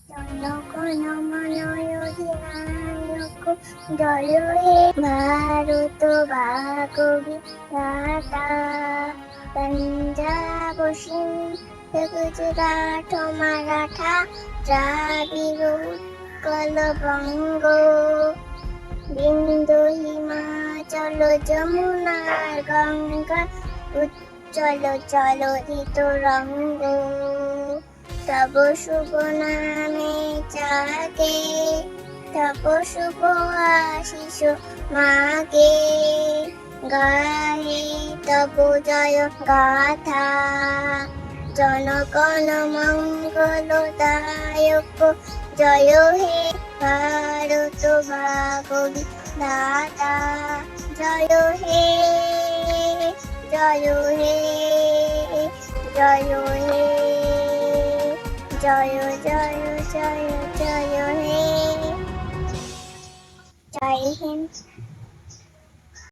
জনগণ মন অধিনায়ক জয় হে ভারত ভাগবিধাতা পঞ্জাব সিন্ধ গুজরাট মারাঠা দ্রাবিড় উৎকল বঙ্গ বিন্দু হিমাচল যমুনা গঙ্গা উচ্চল চলরিত রঙ্গ তব শুভ নামে জাগে তব শুভ আশিস মাগে গায়ে তব জয় গাথা জনগণ মঙ্গলদায়ক জয় হে ভারত ভাগবিধাতা জয় হে জয় হে জয় হে জয় জয় জয় জয় হে জয় হিন্দ।